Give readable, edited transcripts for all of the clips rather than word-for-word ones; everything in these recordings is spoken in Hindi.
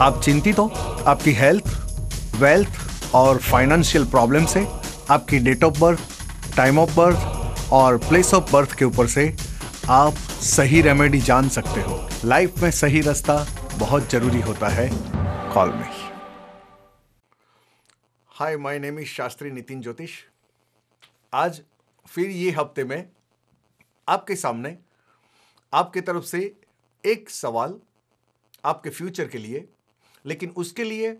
आप चिंतित हो आपकी हेल्थ, वेल्थ और फाइनेंशियल प्रॉब्लम से? आपकी date of birth, time of birth और प्लेस ऑफ बर्थ के ऊपर से आप सही रेमेडी जान सकते हो। लाइफ में सही रास्ता बहुत जरूरी होता है। Call me. Hi, my name is Shastri Nitin ज्योतिष। आज फिर ये हफ्ते में आपके सामने आपके तरफ से एक सवाल आपके फ्यूचर के लिए, लेकिन उसके लिए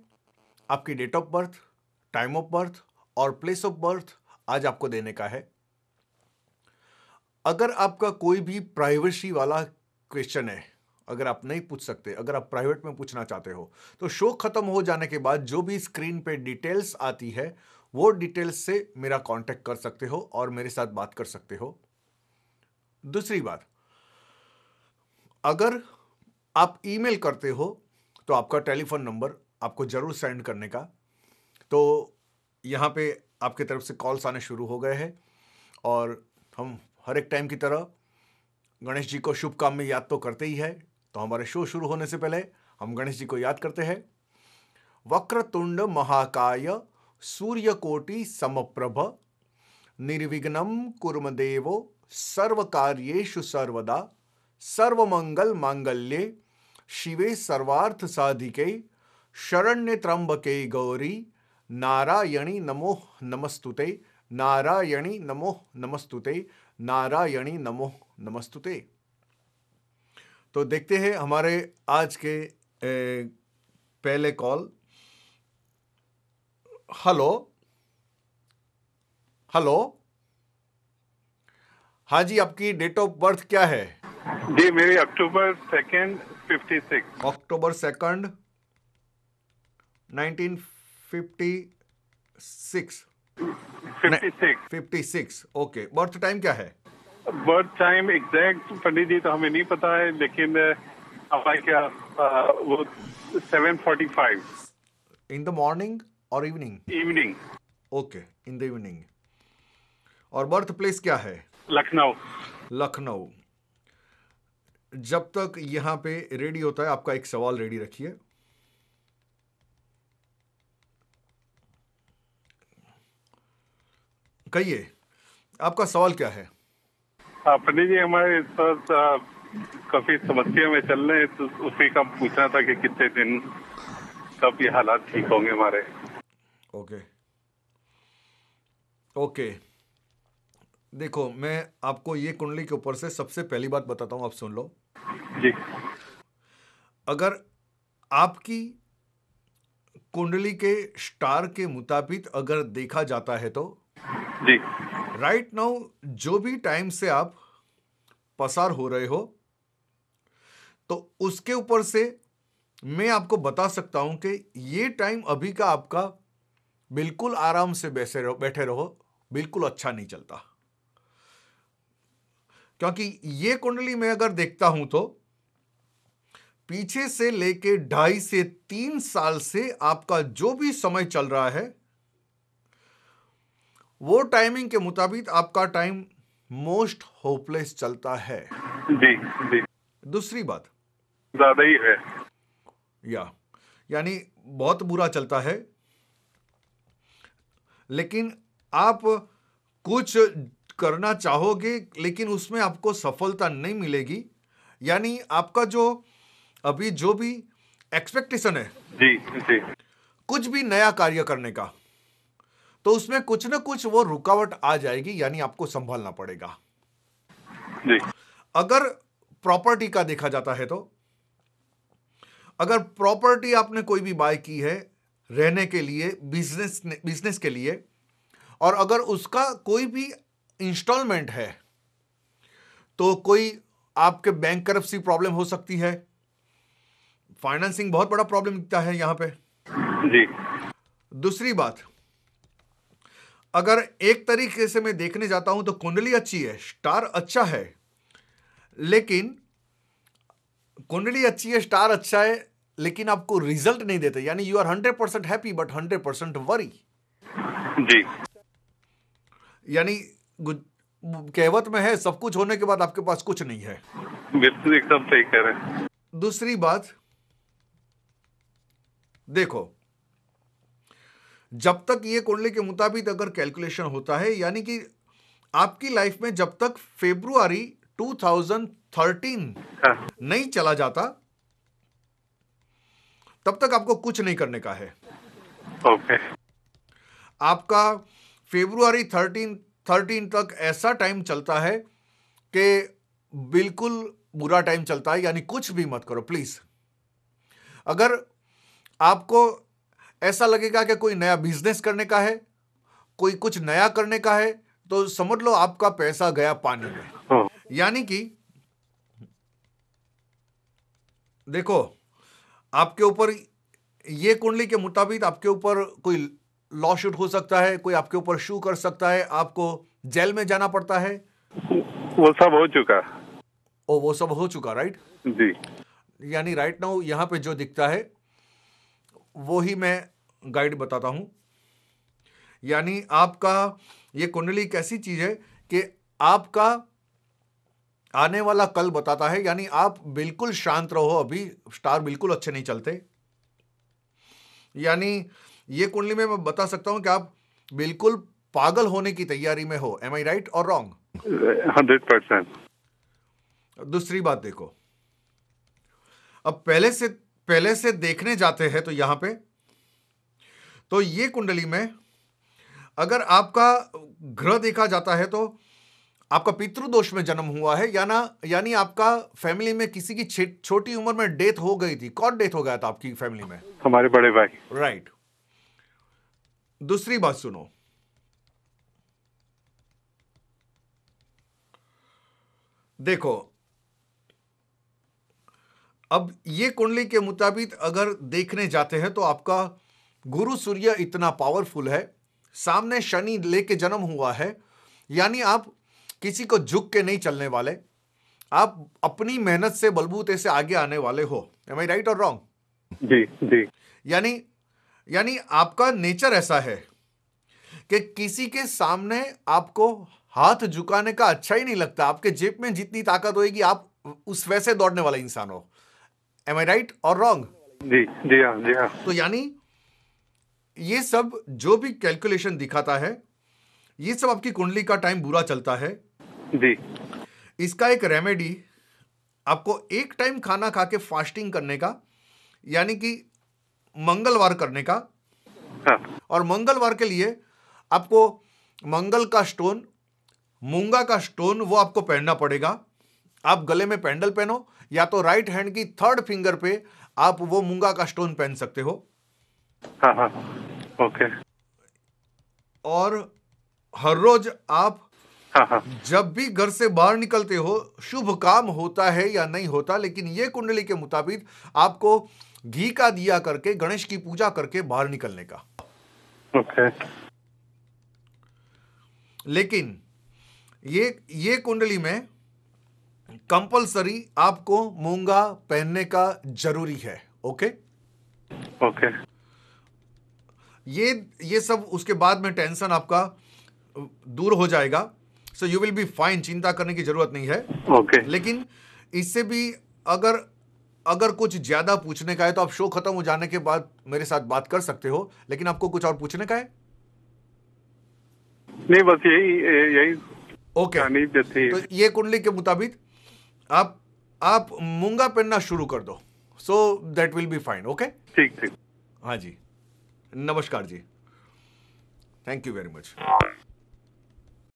आपकी date of birth, time of birth और प्लेस ऑफ बर्थ आज आपको देने का है। अगर आपका कोई भी प्राइवेसी वाला क्वेश्चन है, अगर आप नहीं पूछ सकते, अगर आप प्राइवेट में पूछना चाहते हो, तो शो खत्म हो जाने के बाद जो भी स्क्रीन पे डिटेल्स आती है वो डिटेल्स से मेरा कांटेक्ट कर सकते हो और मेरे साथ बात कर सकते हो। दूसरी बात, अगर आप ईमेल करते हो तो आपका टेलीफोन नंबर आपको जरूर सेंड करने का। तो यहाँ पे आपकी तरफ से कॉल्स आने शुरू हो गए हैं और हम हर एक टाइम की तरह गणेश जी को शुभ काम में याद तो करते ही है। तो हमारे शो शुरू होने से पहले हम गणेश जी को याद करते हैं। वक्रतुंड महाकाय सूर्यकोटि समप्रभ निर्विघ्नं कुर्म देवो सर्वकार्येषु सर्वदा सर्वमंगल मांगल्ये शिवे सर्वार्थ साधिके शरण्ये त्र्यंबके गौरी नारायणी नमो नमस्तुते, नारायणी नमो नमस्तुते, नारायणी नमो नमस्तुते। तो देखते हैं हमारे आज के पहले कॉल। हेलो हेलो, हाँ जी, आपकी डेट ऑफ बर्थ क्या है? जी, मेरी अक्टूबर 2nd 56। अक्टूबर 2nd 1956। 56। ओके, बर्थ टाइम क्या है? बर्थ टाइम एग्जैक्ट पंडित जी तो हमें नहीं पता है, लेकिन हमारे क्या वो 7:45 इन द मॉर्निंग और evening? Evening. Okay, in the evening. और बर्थ प्लेस क्या है? लखनऊ। लखनऊ। जब तक यहां पे रेडी होता है, आपका एक सवाल रेडी रखिए। कहिए, आपका सवाल क्या है? पंडित जी, हमारे इस वक्त काफी समस्या में चल रहे हैं, तो उसी का पूछना था कि कितने दिन कब ये हालात ठीक होंगे हमारे। ओके ओके, देखो, मैं आपको ये कुंडली के ऊपर से सबसे पहली बात बताता हूं, आप सुन लो जी। अगर आपकी कुंडली के स्टार के मुताबिक अगर देखा जाता है तो जी। राइट नाउ जो भी टाइम से आप पसार हो रहे हो, तो उसके ऊपर से मैं आपको बता सकता हूं कि ये टाइम अभी का आपका बिल्कुल आराम से बैठे रहो, बिल्कुल अच्छा नहीं चलता। क्योंकि ये कुंडली में अगर देखता हूं तो पीछे से लेके 2.5 से 3 साल से आपका जो भी समय चल रहा है वो टाइमिंग के मुताबिक आपका टाइम मोस्ट होपलेस चलता है। जी जी। दूसरी बात, ज्यादा ही है यानी बहुत बुरा चलता है, लेकिन आप कुछ करना चाहोगे लेकिन उसमें आपको सफलता नहीं मिलेगी। यानी आपका जो अभी जो भी एक्सपेक्टेशन है जी जी, कुछ भी नया कार्य करने का, तो उसमें कुछ ना कुछ वो रुकावट आ जाएगी, यानी आपको संभालना पड़ेगा। जी। अगर प्रॉपर्टी का देखा जाता है तो अगर प्रॉपर्टी आपने कोई भी बाय की है रहने के लिए, बिजनेस के लिए, और अगर उसका कोई भी इंस्टॉलमेंट है, तो कोई आपके बैंक करप्सी प्रॉब्लम हो सकती है। फाइनेंसिंग बहुत बड़ा प्रॉब्लम दिखता है यहां पे। जी। दूसरी बात, अगर एक तरीके से मैं देखने जाता हूं तो कुंडली अच्छी है, स्टार अच्छा है, लेकिन कुंडली अच्छी है, स्टार अच्छा है, लेकिन आपको रिजल्ट नहीं देते। यानी you are 100% happy but 100% worry. जी। यानी कहावत में है, सब कुछ होने के बाद आपके पास कुछ नहीं है। बिल्कुल एकदम सही कह रहे हैं। दूसरी बात, देखो, जब तक ये कुंडली के मुताबिक अगर कैलकुलेशन होता है, यानी कि आपकी लाइफ में जब तक फरवरी 2013 हाँ, नहीं चला जाता, तब तक आपको कुछ नहीं करने का है। ओके, आपका फरवरी 13 तक ऐसा टाइम चलता है कि बिल्कुल बुरा टाइम चलता है, यानी कुछ भी मत करो प्लीज। अगर आपको ऐसा लगेगा कि कोई नया बिजनेस करने का है, कोई कुछ नया करने का है, तो समझ लो आपका पैसा गया पानी में। ओ, यानी कि देखो, आपके ऊपर ये कुंडली के मुताबिक आपके ऊपर कोई लॉ शूट हो सकता है, कोई आपके ऊपर शू कर सकता है, आपको जेल में जाना पड़ता है। वो सब हो चुका। ओ, वो सब हो चुका, राइट? जी, यानी राइट नाउ यहां पे जो दिखता है वो ही मैं गाइड बताता हूं। यानी आपका ये कुंडली एक ऐसी चीज है कि आपका आने वाला कल बताता है। यानी आप बिल्कुल शांत रहो, अभी स्टार बिल्कुल अच्छे नहीं चलते। यानी ये कुंडली में मैं बता सकता हूं कि आप बिल्कुल पागल होने की तैयारी में हो। एम आई राइट और रॉन्ग? 100%। दूसरी बात देखो, अब पहले से देखने जाते हैं तो यहां पे, तो ये कुंडली में अगर आपका ग्रह देखा जाता है तो आपका पितृदोष में जन्म हुआ है, यानी आपका फैमिली में किसी की छोटी उम्र में डेथ हो गई थी। कौन डेथ हो गया था आपकी फैमिली में? हमारे बड़े भाई। राइट। दूसरी बात सुनो, देखो, अब ये कुंडली के मुताबिक अगर देखने जाते हैं तो आपका गुरु सूर्य इतना पावरफुल है, सामने शनि लेके जन्म हुआ है, यानी आप किसी को झुक के नहीं चलने वाले, आप अपनी मेहनत से बलबूते से आगे आने वाले हो। एम आई राइट और रॉन्ग? जी जी, यानी आपका नेचर ऐसा है कि किसी के सामने आपको हाथ झुकाने का अच्छा ही नहीं लगता। आपके जेब में जितनी ताकत होगी आप उस वैसे दौड़ने वाला इंसान हो। एम आई राइट और रॉन्ग? जी जी हाँ, जी हाँ। तो यानी ये सब जो भी कैलकुलेशन दिखाता है, ये सब आपकी कुंडली का टाइम बुरा चलता है। जी, इसका एक रेमेडी, आपको एक टाइम खाना खा के फास्टिंग करने का, यानी कि मंगलवार करने का। हाँ, और मंगलवार के लिए आपको मंगल का स्टोन, मूंगा का स्टोन, वो आपको पहनना पड़ेगा। आप गले में पेंडल पहनो, या तो राइट हैंड की 3rd फिंगर पे आप वो मूंगा का स्टोन पहन सकते हो। हाँ हाँ, ओके। और हर रोज आप हाँ हाँ, जब भी घर से बाहर निकलते हो, शुभ काम होता है या नहीं होता, लेकिन ये कुंडली के मुताबिक आपको घी का दिया करके, गणेश की पूजा करके बाहर निकलने का। ओके। लेकिन ये कुंडली में कंपलसरी आपको मूंगा पहनने का जरूरी है। Okay, okay. ये सब उसके बाद में टेंशन आपका दूर हो जाएगा। So you will be fine, चिंता करने की जरूरत नहीं है। ओके। लेकिन इससे भी अगर कुछ ज्यादा पूछने का है तो आप शो खत्म हो जाने के बाद मेरे साथ बात कर सकते हो। लेकिन आपको कुछ और पूछने का है? नहीं, बस यही ओके, कहानी जो थी। तो ये कुंडली के मुताबिक आप मूंगा पहनना शुरू कर दो, so that will be fine. Okay, ठीक ठीक। हाँ जी, नमस्कार जी, थैंक यू वेरी मच।